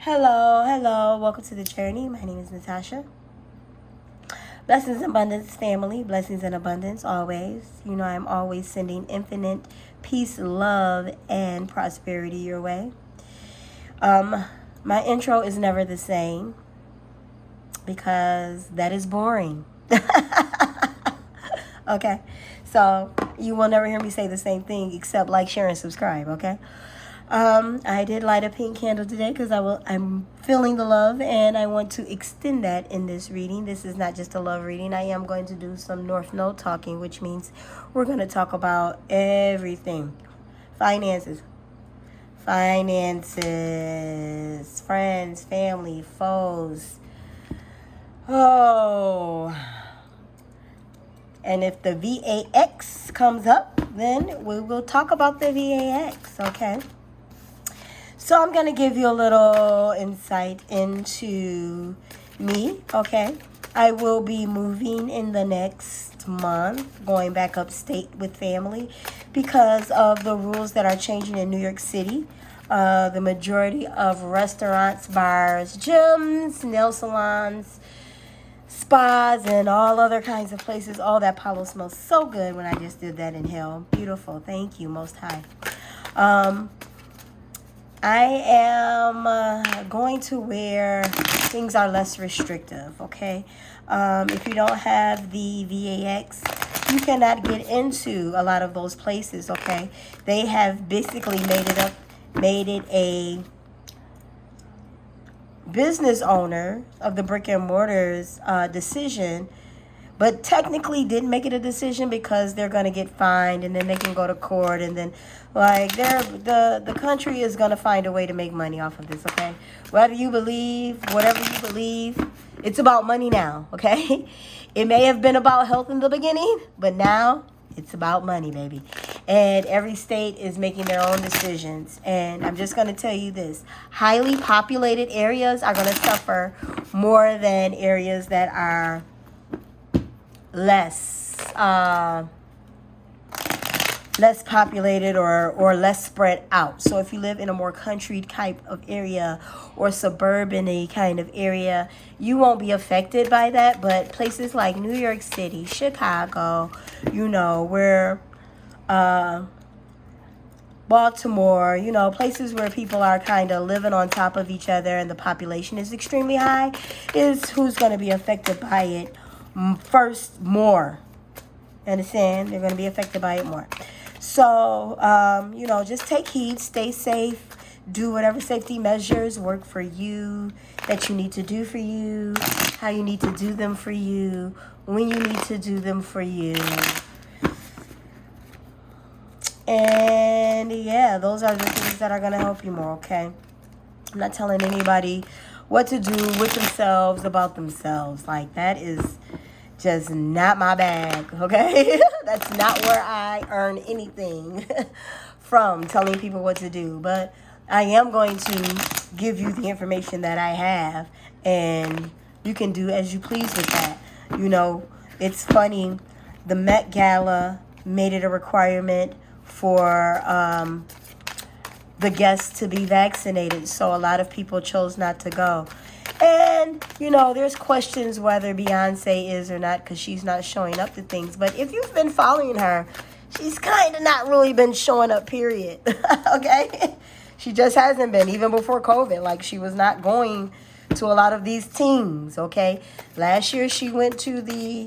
Hello, hello. Welcome to the journey. My name is Natasha. Blessings and abundance, family. Blessings and abundance always. You know, I'm always sending infinite peace, love, and prosperity your way. My intro is never the same because that is boring. Okay, so you will never hear me say the same thing except like, share, and subscribe. Okay. I did light a pink candle today because I'm feeling the love and I want to extend that in this reading. This is not just a love reading. I am going to do some North Node talking, which means we're going to talk about everything. Finances, friends, family, foes. Oh. And if the VAX comes up, then we will talk about the VAX, okay? So I'm going to give you a little insight into me, okay? I will be moving in the next month, going back upstate with family because of the rules that are changing in New York City. The majority of restaurants, bars, gyms, nail salons, spas, and all other kinds of places. Oh, that Palo smells so good when I just did that inhale. Beautiful. Thank you, Most High. I am going to where things are less restrictive, okay? If you don't have the VAX, you cannot get into a lot of those places, okay? They have basically made it a business owner of the brick and mortars decision, but technically didn't make it a decision because they're going to get fined and then they can go to court and then like the country is going to find a way to make money off of this, okay? Whether you believe, whatever you believe, it's about money now, okay? It may have been about health in the beginning, but now it's about money, baby. And every state is making their own decisions. And I'm just going to tell you this. Highly populated areas are going to suffer more than areas that are less populated or less spread out. So if you live in a more country type of area or suburban-y kind of area, you won't be affected by that. But places like New York City, Chicago, you know, where Baltimore, you know, places where people are kind of living on top of each other and the population is extremely high, is who's going to be affected by it first more. Understand? They're going to be affected by it more. So, you know, just take heed, stay safe, do whatever safety measures work for you, that you need to do for you, how you need to do them for you, when you need to do them for you. And yeah, those are the things that are going to help you more, okay? I'm not telling anybody what to do with themselves, about themselves. Like, that is just not my bag, okay? That's not where I earn anything from, telling people what to do. But I am going to give you the information that I have, and you can do as you please with that. You know, it's funny. The Met Gala made it a requirement for the guests to be vaccinated, so a lot of people chose not to go. And, you know, there's questions whether Beyonce is or not because she's not showing up to things. But if you've been following her, she's kind of not really been showing up, period. Okay? She just hasn't been, even before COVID. Like, she was not going to a lot of these things, okay? Last year she went to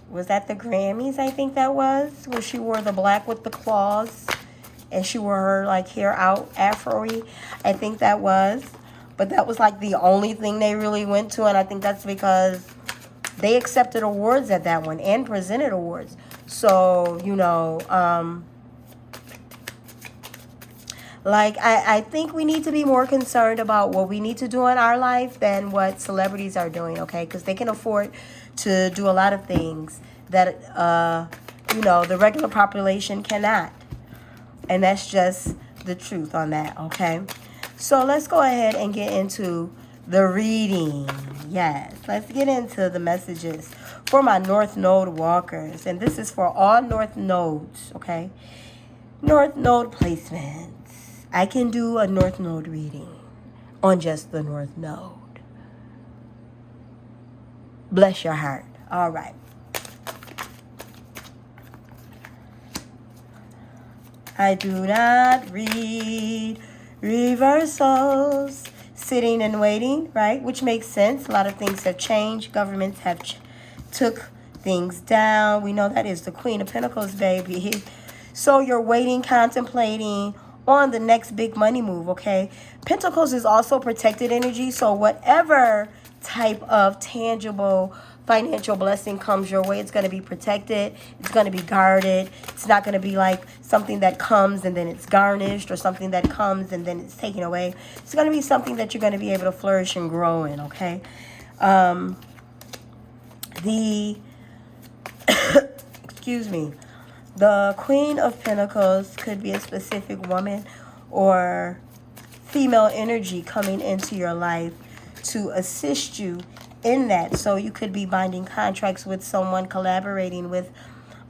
was that the Grammys, I think that was, where she wore the black with the claws and she wore her, like, hair out, afro-y. I think that was. But that was, like, the only thing they really went to, and I think that's because they accepted awards at that one and presented awards. So, you know, like, I think we need to be more concerned about what we need to do in our life than what celebrities are doing, okay? Because they can afford to do a lot of things that, you know, the regular population cannot. And that's just the truth on that, okay? So let's go ahead and get into the reading. Yes, let's get into the messages for my North Node walkers. And this is for all North Nodes, okay? North Node placements. I can do a North Node reading. on just the North Node. Bless your heart. All right. I do not read reversals. Sitting and waiting, right? Which makes sense. A lot of things have changed. Governments have took things down. We know that is the Queen of Pentacles, baby. So you're waiting, contemplating on the next big money move, okay? Pentacles is also protected energy. So whatever type of tangible financial blessing comes your way, it's going to be protected. It's going to be guarded. It's not going to be like something that comes and then it's garnished, or something that comes and then it's taken away. It's going to be something that you're going to be able to flourish and grow in, okay? Excuse me. The Queen of Pentacles could be a specific woman or female energy coming into your life to assist you in that. So you could be binding contracts with someone, collaborating with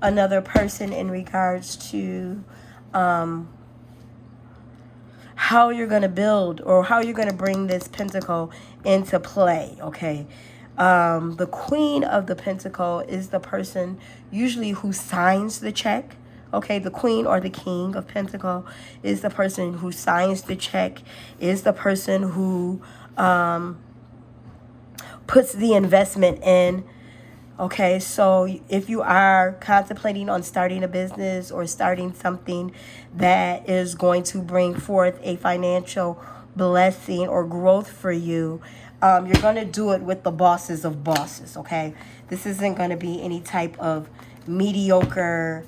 another person in regards to how you're going to build, or how you're going to bring this pentacle into play, okay? The Queen of the Pentacle is the person usually who signs the check. Okay, the Queen or the King of Pentacle is the person who signs the check, is the person who puts the investment in. Okay, so if you are contemplating on starting a business or starting something that is going to bring forth a financial blessing or growth for you, you're going to do it with the bosses of bosses, okay? This isn't going to be any type of mediocre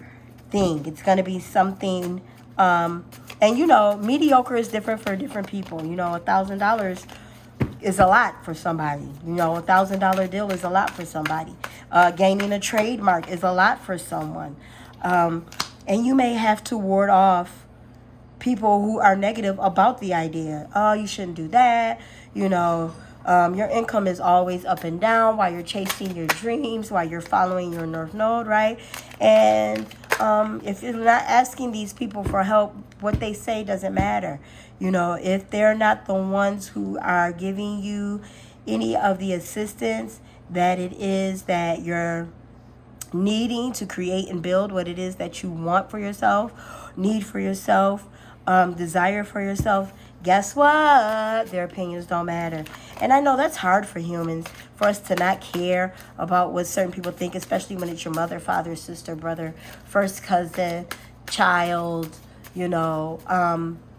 thing. It's going to be something, and you know, mediocre is different for different people. You know, $1,000 is a lot for somebody. You know, $1,000 deal is a lot for somebody. Gaining a trademark is a lot for someone. And you may have to ward off people who are negative about the idea. Oh, you shouldn't do that. You know, your income is always up and down while you're chasing your dreams, while you're following your North Node, right? And if you're not asking these people for help, what they say doesn't matter. You know, if they're not the ones who are giving you any of the assistance that it is that you're needing to create and build what it is that you want for yourself, need for yourself, desire for yourself, guess what? Their opinions don't matter. And I know that's hard for humans, for us to not care about what certain people think, especially when it's your mother, father, sister, brother, first cousin, child, you know,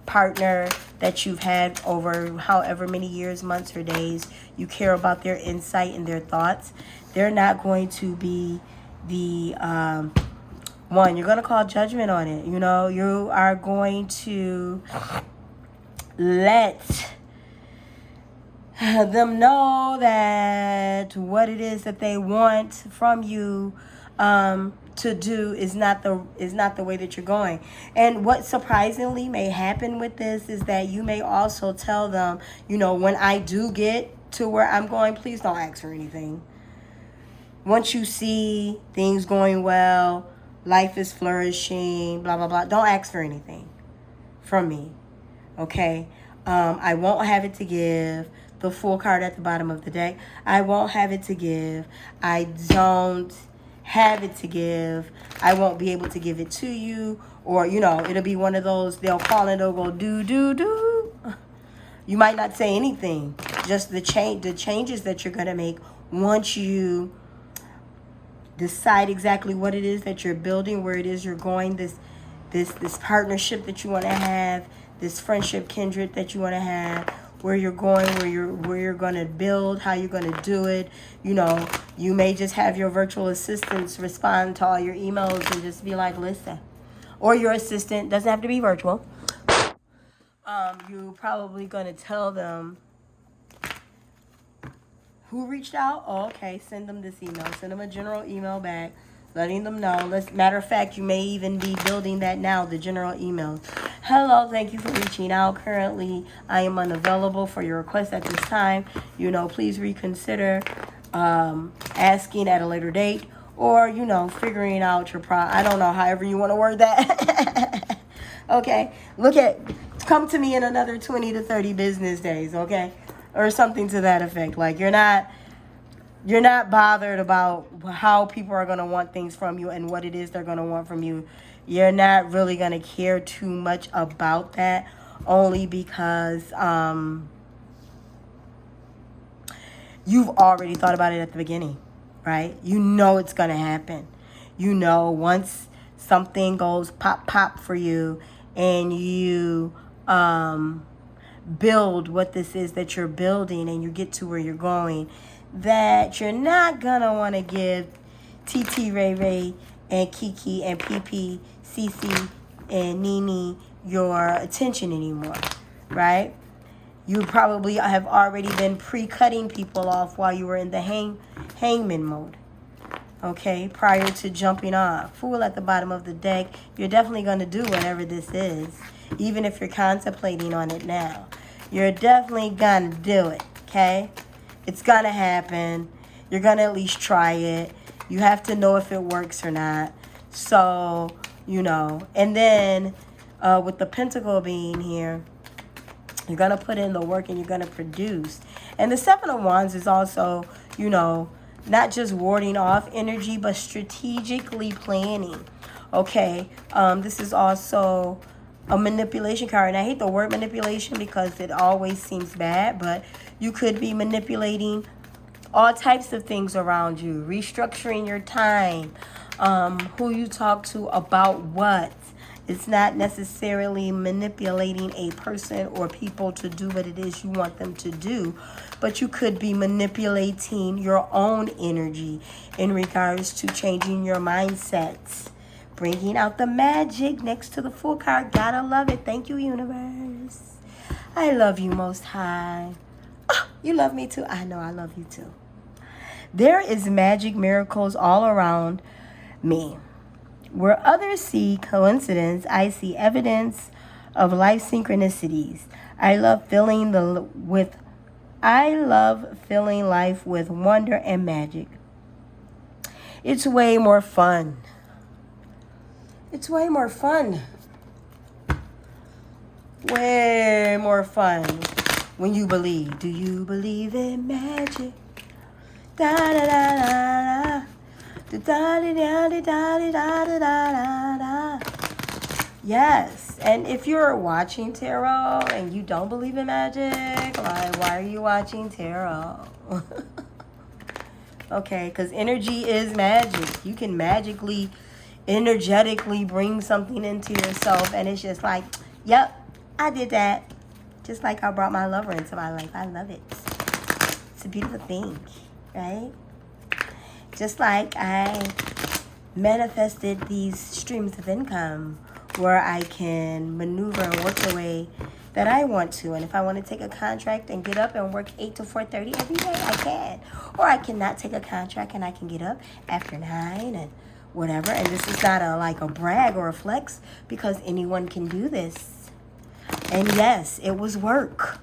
partner that you've had over however many years, months, or days. You care about their insight and their thoughts. They're not going to be the one. You're going to call judgment on it. You know, you are going to let them know that what it is that they want from you to do is not the way that you're going. And what surprisingly may happen with this is that you may also tell them, you know, when I do get to where I'm going, please don't ask for anything. Once you see things going well, life is flourishing, blah, blah, blah, don't ask for anything from me, okay? I won't have it to give. The Fool card at the bottom of the deck. I won't have it to give. I don't have it to give. I won't be able to give it to you. Or, you know, it'll be one of those, they'll call and they'll go, do, do, do. You might not say anything. Just the changes that you're going to make once you decide exactly what it is that you're building, where it is you're going, this partnership that you want to have, this friendship, kindred that you want to have, where you're going, where you're going to build, how you're going to do it. You know, you may just have your virtual assistants respond to all your emails and just be like, listen. Or your assistant, doesn't have to be virtual. You're probably going to tell them who reached out. Oh, okay, send them this email. Send them a general email back, letting them know. Matter of fact, you may even be building that now, the general emails. Hello, thank you for reaching out. Currently, I am unavailable for your request at this time. You know, please reconsider asking at a later date, or, you know, figuring out your I don't know, however you want to word that. Okay, come to me in another 20 to 30 business days, okay? Or something to that effect. Like, you're not bothered about how people are going to want things from you and what it is they're going to want from you. You're not really going to care too much about that, only because you've already thought about it at the beginning, right? You know it's going to happen. You know once something goes pop, pop for you and you build what this is that you're building and you get to where you're going, that you're not going to want to give TT, Ray Ray, and Kiki, and PP, Cece, and Nene your attention anymore, right? You probably have already been pre-cutting people off while you were in the hangman mode, okay, prior to jumping off. Fool at the bottom of the deck. You're definitely going to do whatever this is, even if you're contemplating on it now. You're definitely going to do it, okay? It's going to happen. You're going to at least try it. You have to know if it works or not. So, you know. And then with the pentacle being here, you're going to put in the work and you're going to produce. And the Seven of Wands is also, you know, not just warding off energy, but strategically planning. Okay. This is also a manipulation card. And I hate the word manipulation because it always seems bad, but you could be manipulating all types of things around you, restructuring your time, who you talk to about what. It's not necessarily manipulating a person or people to do what it is you want them to do, but you could be manipulating your own energy in regards to changing your mindsets. Bringing out the magic next to the Fool card. Gotta love it. Thank you, universe. I love you, Most High. Oh, you love me too? I know I love you too. There is magic miracles all around me. Where others see coincidence, I see evidence of life synchronicities. I love filling life with wonder and magic. It's way more fun. It's way more fun. Way more fun when you believe. Do you believe in magic? Da da da da da. Da da da da da da da da da. Yes, and if you're watching tarot and you don't believe in magic, like, why are you watching tarot? Okay, because energy is magic. You can magically, energetically bring something into yourself, and it's just like, yep, I did that. Just like I brought my lover into my life. I love it. It's a beautiful thing, right? Just like I manifested these streams of income where I can maneuver and work the way that I want to. And if I want to take a contract and get up and work 8 to 4:30 every day, I can. Or I cannot take a contract and I can get up after 9 and whatever. And this is not a brag or a flex, because anyone can do this. And yes, it was work.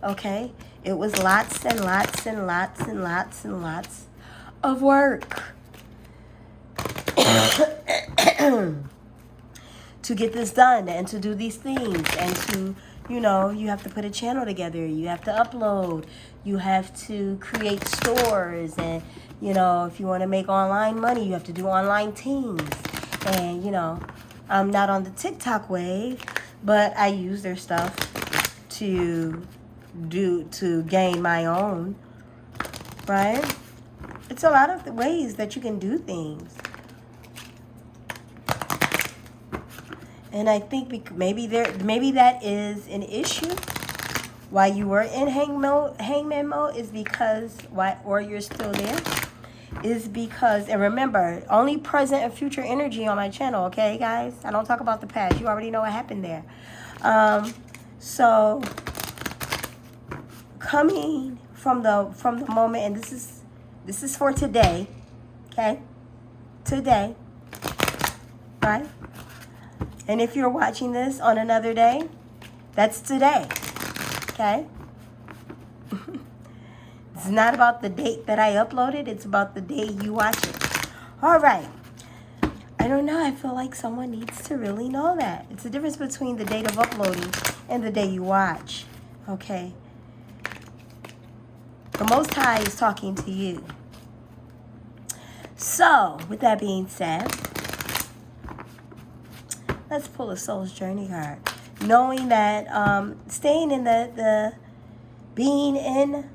Okay? It was lots and lots and lots and lots and lots of work to get this done and to do these things and to, you know, you have to put a channel together. You have to upload. You have to create stores. And, you know, if you want to make online money, you have to do online things. And, you know, I'm not on the TikTok wave, but I use their stuff to gain my own, right? It's a lot of the ways that you can do things. And I think maybe that is an issue. Why you were in hangman mode is because or you're still there, is because, and remember, only present and future energy on my channel, okay, guys? I don't talk about the past. You already know what happened there. So coming from the moment, and this is for today, okay? Today, right? And if you're watching this on another day, that's today, okay? It's not about the date that I uploaded. It's about the day you watch it. All right. I I don't know. I feel like someone needs to really know that. It's the difference between the date of uploading and the day you watch. Okay? The Most High is talking to you. So, with that being said, let's pull a Soul's Journey card. Knowing that staying in being in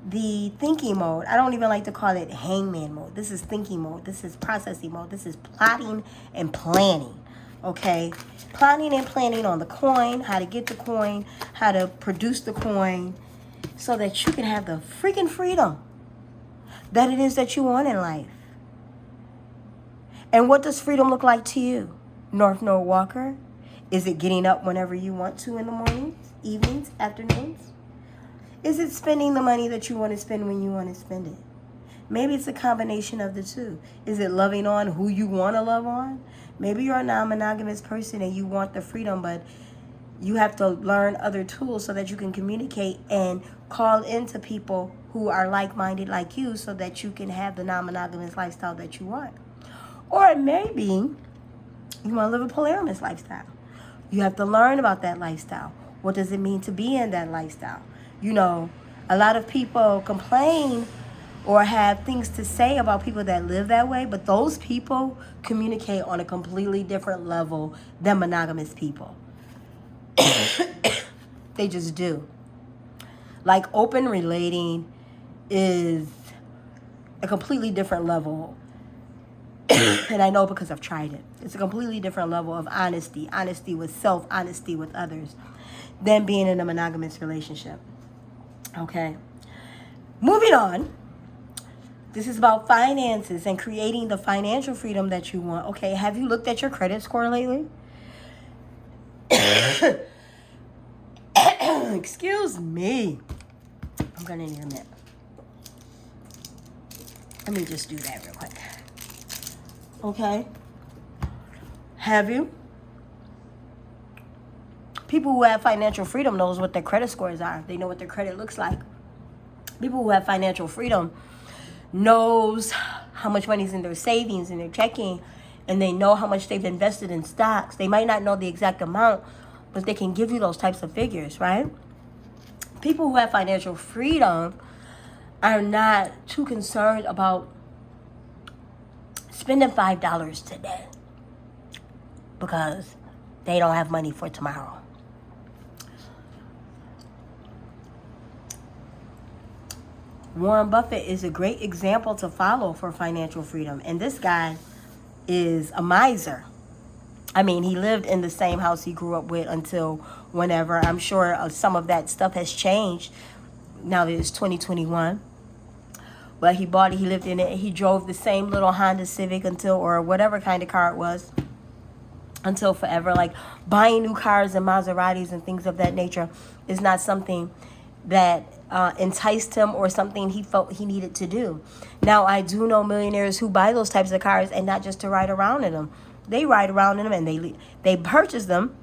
the thinking mode. I don't even like to call it hangman mode. This is thinking mode. This is processing mode. This is plotting and planning. Okay? Plotting and planning on the coin, how to get the coin, how to produce the coin, so that you can have the freaking freedom that it is that you want in life. And what does freedom look like to you? North Node Walker? Is it getting up whenever you want to in the mornings, evenings, afternoons? Is it spending the money that you want to spend when you want to spend it? Maybe it's a combination of the two. Is it loving on who you want to love on? Maybe you're a non-monogamous person and you want the freedom, but you have to learn other tools so that you can communicate and call into people who are like-minded like you so that you can have the non-monogamous lifestyle that you want. Or maybe you want to live a polyamorous lifestyle. You have to learn about that lifestyle. What does it mean to be in that lifestyle? You know, a lot of people complain or have things to say about people that live that way, but those people communicate on a completely different level than monogamous people. They just do. Like, open relating is a completely different level. And I know because I've tried it. It's a completely different level of honesty. Honesty with self, honesty with others, than being in a monogamous relationship. Okay. Moving on. This is about finances and creating the financial freedom that you want. Okay, have you looked at your credit score lately? Excuse me. I'm going to need a minute. Let me just do that real quick. Okay. Have you? People who have financial freedom knows what their credit scores are. They know what their credit looks like. People who have financial freedom knows how much money is in their savings and their checking, and they know how much they've invested in stocks. They might not know the exact amount, but they can give you those types of figures, right? People who have financial freedom are not too concerned about spending $5 today because they don't have money for tomorrow. Warren Buffett is a great example to follow for financial freedom. And this guy is a miser. I mean, he lived in the same house he grew up with until whenever. I'm sure some of that stuff has changed now that it's 2021. But he bought it, he lived in it, he drove the same little Honda Civic until, or whatever kind of car it was, until forever. Like, buying new cars and Maseratis and things of that nature is not something that enticed him or something he felt he needed to do. Now, I do know millionaires who buy those types of cars and not just to ride around in them. They ride around in them and they purchase them,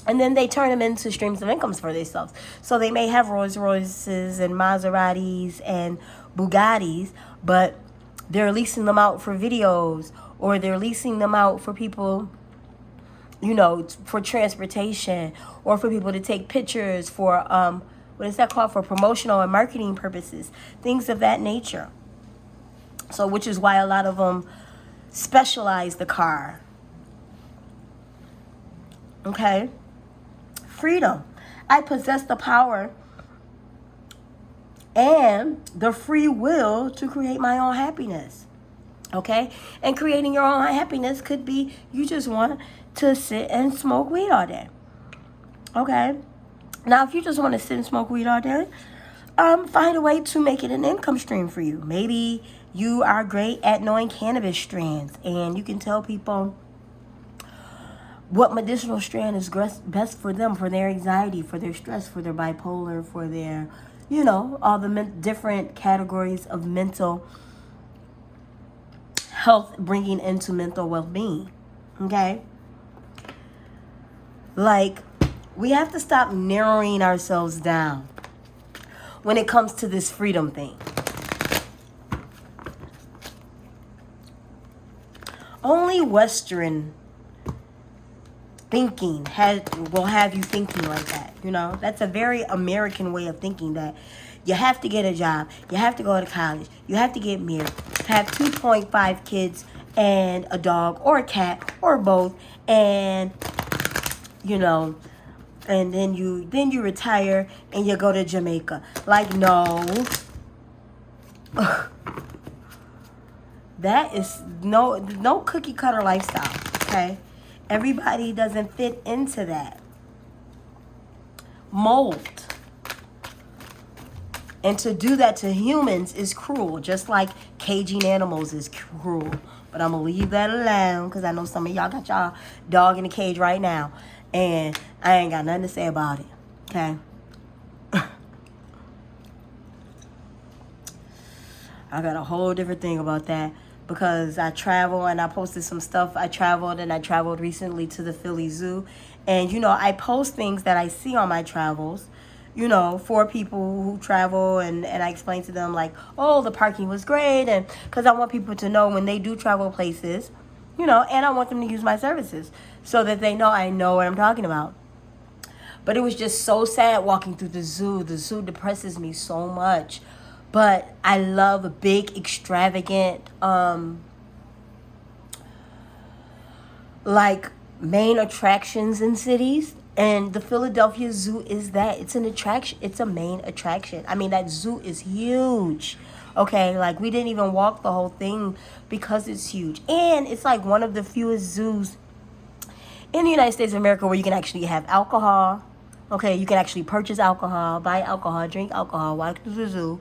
and then they turn them into streams of incomes for themselves. So they may have Rolls Royces and Maseratis and Bugattis, but they're leasing them out for videos, or they're leasing them out for people, you know, for transportation, or for people to take pictures for, what is that called? For promotional and marketing purposes, things of that nature. So, which is why a lot of them specialize the car. Okay? Freedom. I possess the power and the free will to create my own happiness. Okay? And creating your own happiness could be you just want to sit and smoke weed all day. Okay? Now, if you just want to sit and smoke weed all day, find a way to make it an income stream for you. Maybe you are great at knowing cannabis strands, and you can tell people what medicinal strand is best for them, for their anxiety, for their stress, for their bipolar, for their, you know, all the different categories of mental health bringing into mental well-being. Okay? Like, we have to stop narrowing ourselves down when it comes to this freedom thing. Only Western thinking will have you thinking like that. You know, that's a very American way of thinking, that you have to get a job, you have to go to college, you have to get married, have 2.5 kids and a dog or a cat or both, and you know, and then you retire and you go to Jamaica. Like, no. That is no cookie cutter lifestyle, okay? Everybody doesn't fit into that mold. And to do that to humans is cruel, just like caging animals is cruel. But I'm going to leave that alone, because I know some of y'all got y'all dog in a cage right now. And I ain't got nothing to say about it, okay? I got a whole different thing about that, because I travel and I posted some stuff. I traveled recently to the Philly Zoo. And, you know, I post things that I see on my travels, you know, for people who travel. And I explain to them, like, oh, the parking was great. And because I want people to know when they do travel places, you know, and I want them to use my services so that they know I know what I'm talking about. But it was just so sad walking through the zoo. The zoo depresses me so much. But I love big, extravagant, like main attractions in cities. And the Philadelphia Zoo is that. It's an attraction. It's a main attraction. I mean, that zoo is huge. Okay, like we didn't even walk the whole thing because it's huge. And it's like one of the fewest zoos in the United States of America where you can actually have alcohol. Okay, you can actually purchase alcohol, buy alcohol, drink alcohol, walk through the zoo.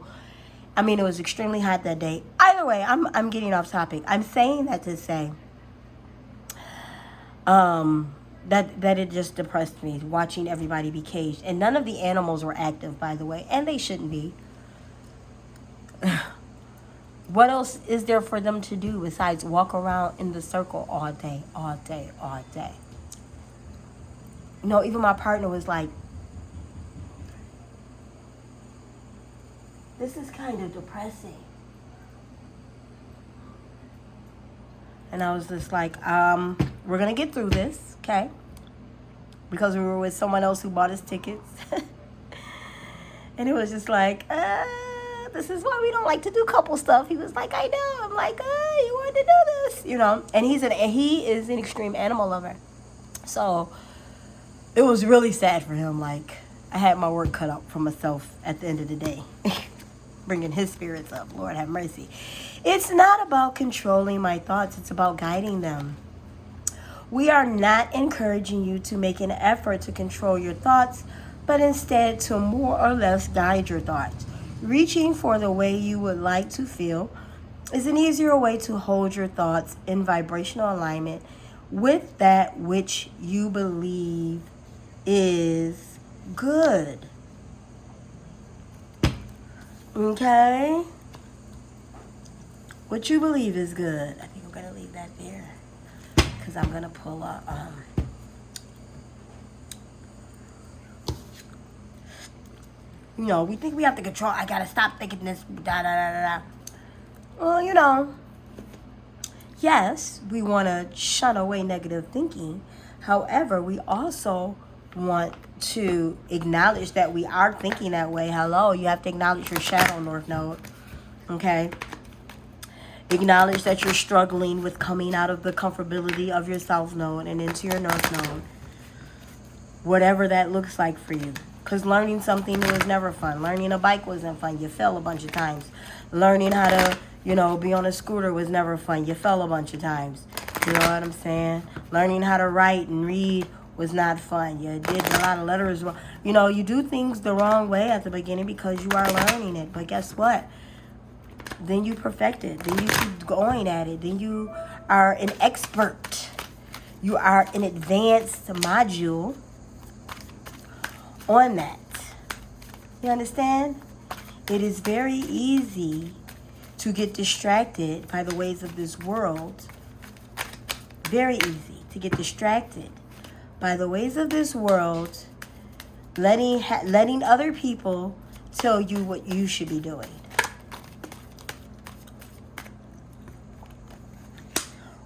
I mean, it was extremely hot that day. Either way, I'm getting off topic. I'm saying that to say that it just depressed me, watching everybody be caged. And none of the animals were active, by the way, and they shouldn't be. What else is there for them to do besides walk around in the circle all day, all day, all day? You know, even my partner was like, this is kind of depressing. And I was just like, we're going to get through this, okay? Because we were with someone else who bought us tickets. And it was just like, this is why we don't like to do couple stuff. He was like, I know. I'm like, you want to do this, you know? And he is an extreme animal lover. So it was really sad for him. Like, I had my work cut out for myself at the end of the day. Bringing his spirits up. Lord have mercy. It's not about controlling my thoughts. It's about guiding them. We are not encouraging you to make an effort to control your thoughts, but instead to more or less guide your thoughts. Reaching for the way you would like to feel is an easier way to hold your thoughts in vibrational alignment with that which you believe is good. Okay? What you believe is good. I think I'm going to leave that there, because I'm going to pull up. You know, we think we have to control. I got to stop thinking this. Da, da, da, da, da. Well, you know, yes, we want to shun away negative thinking. However, we also want to acknowledge that we are thinking that way. Hello, you have to acknowledge your shadow north node. Okay? Acknowledge that you're struggling with coming out of the comfortability of your south node and into your north node. Whatever that looks like for you. Because learning something new is never fun. Learning a bike wasn't fun. You fell a bunch of times. Learning how to, you know, be on a scooter was never fun. You fell a bunch of times. You know what I'm saying? Learning how to write and read was not fun. You did a lot of letters wrong. You know, you do things the wrong way at the beginning because you are learning it. But guess what? Then you perfect it. Then you keep going at it. Then you are an expert. You are an advanced module on that. You understand? It is very easy to get distracted by the ways of this world. Very easy to get distracted by the ways of this world, letting other people tell you what you should be doing.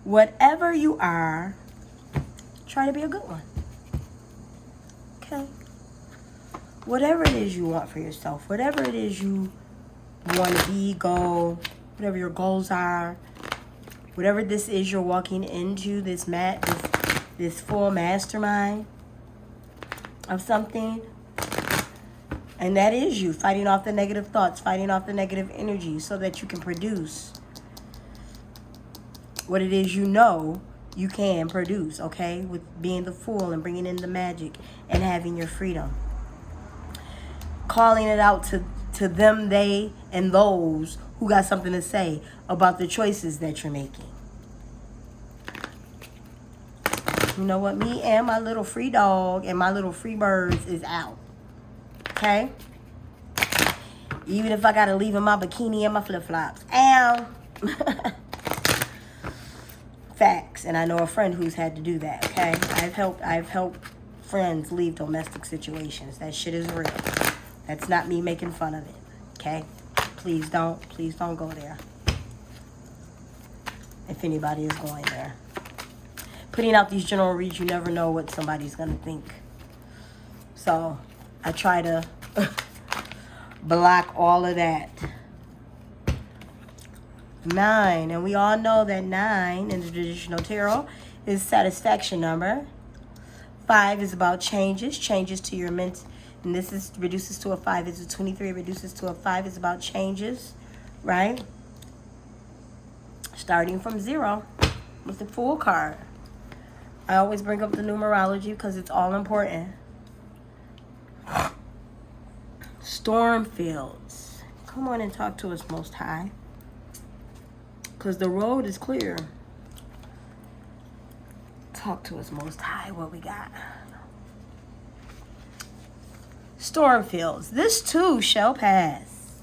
whatever you are, try to be a good one. Okay? Whatever it is you want for yourself, whatever it is you want to be, go, whatever your goals are, whatever this is you're walking into, this full mastermind of something, and that is you fighting off the negative thoughts, fighting off the negative energy so that you can produce what it is you know you can produce, okay? With being the Fool and bringing in the magic and having your freedom. Calling it out to them, they, and those who got something to say about the choices that you're making. You know what? Me and my little free dog and my little free birds is out. Okay? Even if I got to leave in my bikini and my flip-flops. Ow! Facts. And I know a friend who's had to do that, okay? I've helped friends leave domestic situations. That shit is real. That's not me making fun of it, okay? Please don't go there. If anybody is going there. Putting out these general reads, you never know what somebody's going to think. So, I try to block all of that. 9, and we all know that 9 in the traditional tarot is satisfaction number. 5 is about changes to your ment, and this is reduces to a 5. It's a 23, reduces to a 5. It's about changes, right? Starting from 0 with the Fool card. I always bring up the numerology because it's all important. Storm fields. Come on and talk to us, Most High. Because the road is clear. Talk to us, Most High. What we got? Storm fields. This too shall pass.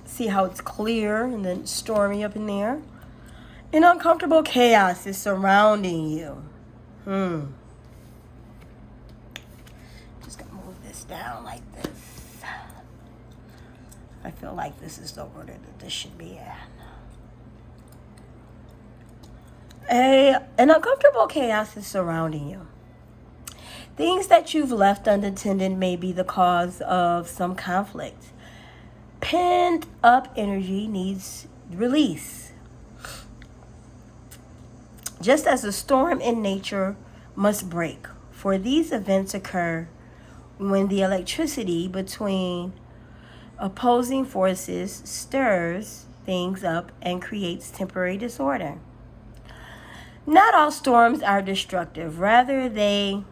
See how it's clear and then stormy up in there? An uncomfortable chaos is surrounding you. Just gonna move this down like this. I feel like this is the order that this should be in. An uncomfortable chaos is surrounding you. Things that you've left unattended may be the cause of some conflict. Pent up energy needs release. Just as a storm in nature must break, for these events occur when the electricity between opposing forces stirs things up and creates temporary disorder. Not all storms are destructive. Rather, they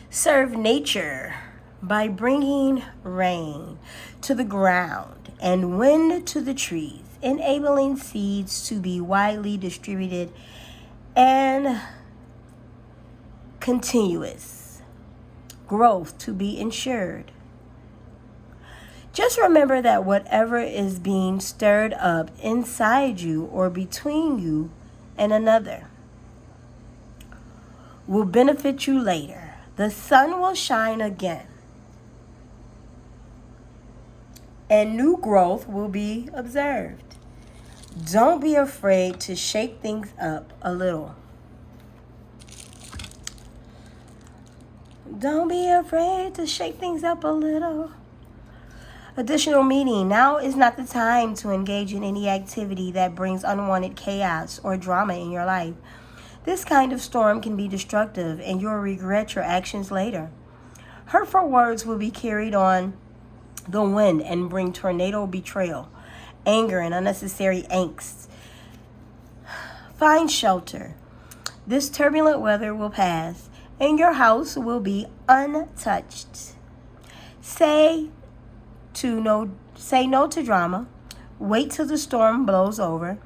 serve nature by bringing rain to the ground and wind to the trees, enabling seeds to be widely distributed and continuous growth to be ensured. Just remember that whatever is being stirred up inside you or between you and another will benefit you later. The sun will shine again, and new growth will be observed. Don't be afraid to shake things up a little. Don't be afraid to shake things up a little. Additional meaning. Now is not the time to engage in any activity that brings unwanted chaos or drama in your life. This kind of storm can be destructive, and you'll regret your actions later. Hurtful words will be carried on the wind and bring tornado betrayal, anger, and unnecessary angst. Find shelter. This turbulent weather will pass, and your house will be untouched. Say no to drama. Wait till the storm blows over.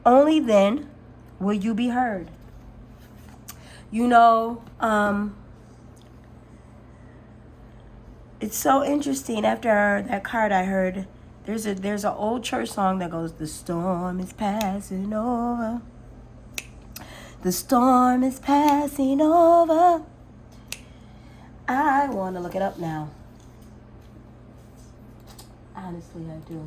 Only then will you be heard. You know, it's so interesting. After that card I heard, there's an old church song that goes, "The storm is passing over. The storm is passing over." I want to look it up now. Honestly, I do.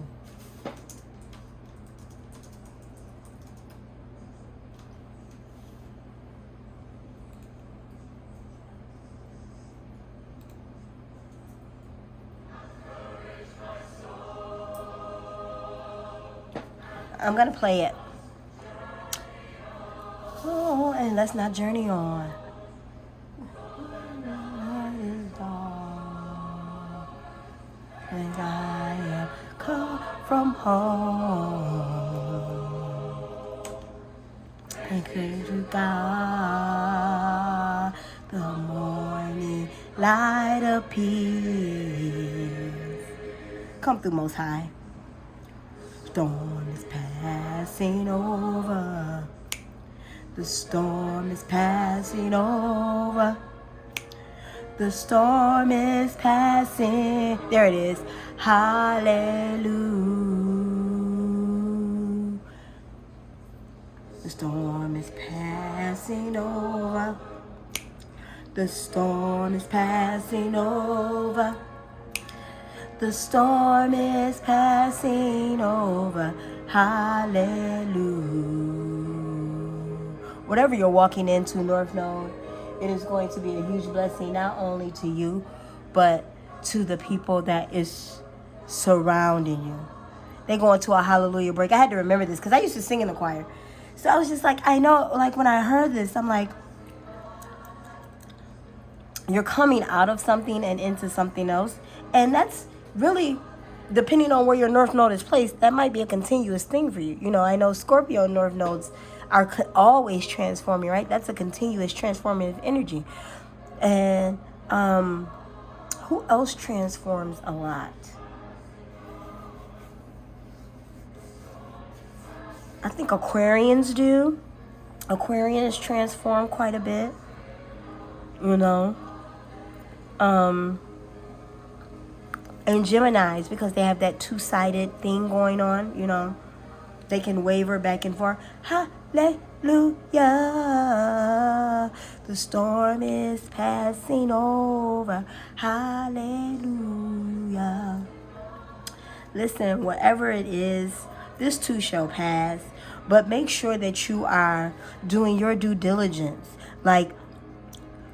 I'm going to play it. Oh, and let's not journey on. And I am come from home. And cling to God, the morning light appears. Come through, Most High. Storm is passing over. The storm is passing over. The storm is passing. There it is. Hallelujah. The storm is passing over. The storm is passing over. The storm is passing over. Hallelujah. Whatever you're walking into, North Node, it is going to be a huge blessing, not only to you, but to the people that is surrounding you. They go into a hallelujah break. I had to remember this because I used to sing in the choir. So I was just like, I know, like when I heard this, I'm like, you're coming out of something and into something else. And that's really, depending on where your North Node is placed, that might be a continuous thing for you. You know, I know Scorpio North Nodes are always transforming, right? That's a continuous transformative energy. And who else transforms a lot? I think Aquarians do. Aquarians transform quite a bit, you know. And Geminis, because they have that two-sided thing going on, you know. They can waver back and forth. Hallelujah. The storm is passing over. Hallelujah. Listen, whatever it is, this too shall pass. But make sure that you are doing your due diligence. Like,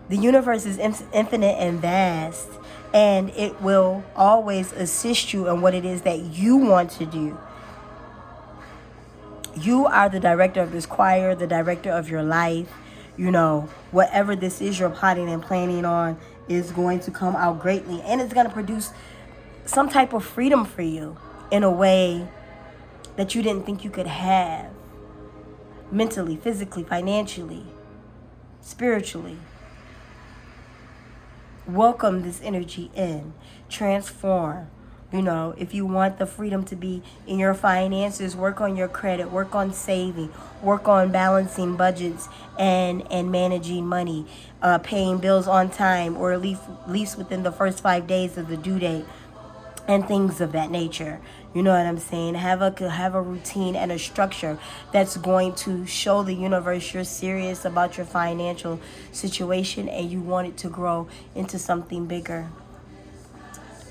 the universe is infinite and vast. And it will always assist you in what it is that you want to do. You are the director of this choir, the director of your life. You know, whatever this is you're plotting and planning on is going to come out greatly. And it's going to produce some type of freedom for you in a way that you didn't think you could have. Mentally, physically, financially, spiritually. Welcome this energy in. Transform. You know, if you want the freedom to be in your finances, work on your credit, work on saving, work on balancing budgets and managing money, paying bills on time, or at least within the first 5 days of the due date, and things of that nature. You know what I'm saying? Have a routine and a structure that's going to show the universe you're serious about your financial situation and you want it to grow into something bigger.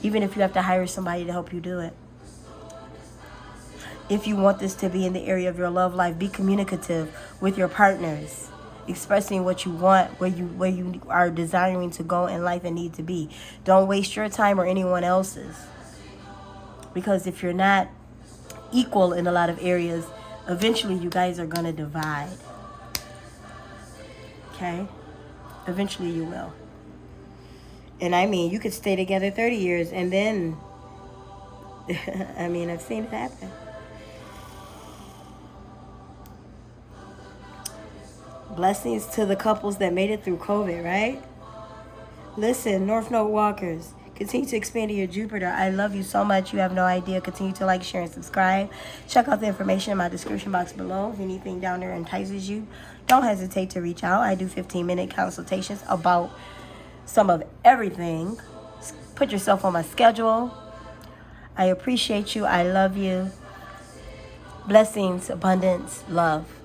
Even if you have to hire somebody to help you do it. If you want this to be in the area of your love life, be communicative with your partners, expressing what you want, where you are desiring to go in life and need to be. Don't waste your time or anyone else's. Because if you're not equal in a lot of areas, eventually you guys are going to divide. Okay? Eventually you will. And I mean, you could stay together 30 years and then, I mean, I've seen it happen. Blessings to the couples that made it through COVID, right? Listen, North Node walkers, continue to expand to your Jupiter. I love you so much. You have no idea. Continue to like, share, and subscribe. Check out the information in my description box below. If anything down there entices you, don't hesitate to reach out. I do 15-minute consultations about some of everything. Put yourself on my schedule. I appreciate you. I love you. Blessings, abundance, love.